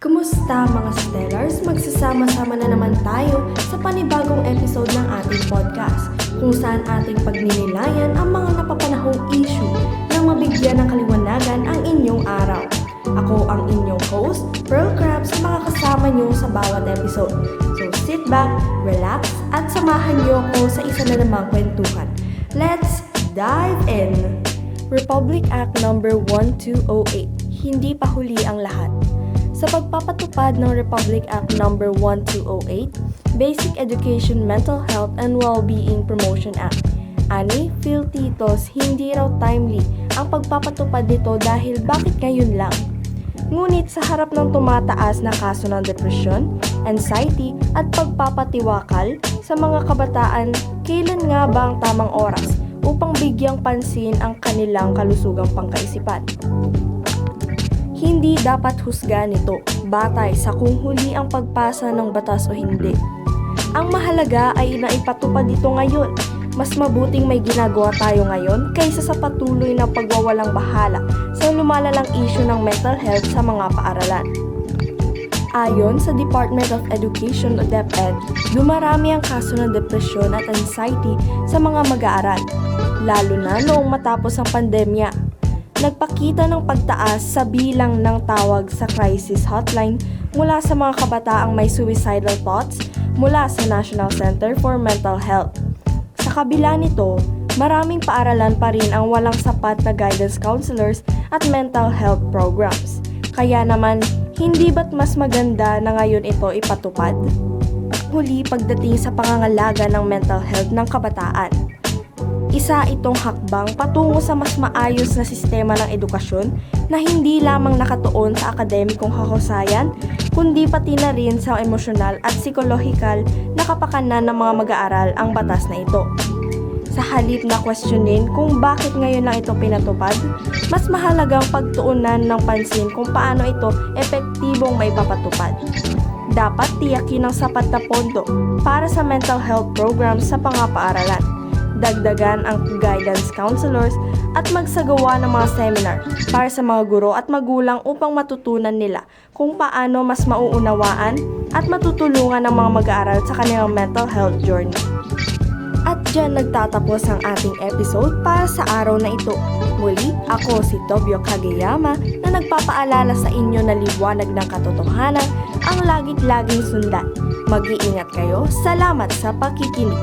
Kumusta mga Stellars? Magsasama-sama na naman tayo sa panibagong episode ng ating podcast kung saan ating pagninilayan ang mga napapanahong issue nang mabigyan ng kaliwanagan ang inyong araw. Ako ang inyong host, Pearl Krabs, mga kasama nyo sa bawat episode. So sit back, relax, at samahan nyo ako sa isa na namang kwentuhan. Let's dive in! Republic Act No. 1208, hindi pa huli ang lahat. Sa pagpapatupad ng Republic Act No. 1208, Basic Education, Mental Health and Wellbeing Promotion Act, ani, Philtitos, hindi raw timely ang pagpapatupad nito dahil bakit ngayon lang? Ngunit sa harap ng tumataas na kaso ng depresyon, anxiety at pagpapatiwakal sa mga kabataan, kailan nga ba ang tamang oras upang bigyang pansin ang kanilang kalusugang pangkaisipan? Hindi dapat husgahan ito batay sa kung huli ang pagpasa ng batas o hindi. Ang mahalaga ay naipatupad ito ngayon. Mas mabuting may ginagawa tayo ngayon kaysa sa patuloy na pagwawalang bahala sa lumalalang issue ng mental health sa mga paaralan. Ayon sa Department of Education o DepEd, dumarami ang kaso ng depresyon at anxiety sa mga mag-aaral, lalo na noong matapos ang pandemya. Nagpakita ng pagtaas sa bilang ng tawag sa crisis hotline mula sa mga kabataang may suicidal thoughts mula sa National Center for Mental Health. Sa kabila nito, maraming paaralan pa rin ang walang sapat na guidance counselors at mental health programs. Kaya naman, hindi ba't mas maganda na ngayon ito ipatupad? Huli pagdating sa pangangalaga ng mental health ng kabataan. Isa itong hakbang patungo sa mas maayos na sistema ng edukasyon na hindi lamang nakatuon sa akademikong kahusayan, kundi pati na rin sa emosyonal at psikolohikal na kapakanan ng mga mag-aaral ang batas na ito. Sa halip na questionin kung bakit ngayon lang ito pinatupad, mas mahalagang pagtuunan ng pansin kung paano ito epektibong maipapatupad. Dapat tiyakin ng sapat na pondo para sa mental health programs sa paaralan. Dagdagan ang guidance counselors at magsagawa ng mga seminar para sa mga guro at magulang upang matutunan nila kung paano mas mauunawaan at matutulungan ng mga mag-aaral sa kanilang mental health journey. At dyan nagtatapos ang ating episode para sa araw na ito. Muli, ako si Tobio Kageyama na nagpapaalala sa inyo na liwanag ng katotohanan ang lagit-laging sundan. Mag-iingat kayo. Salamat sa pakikinig.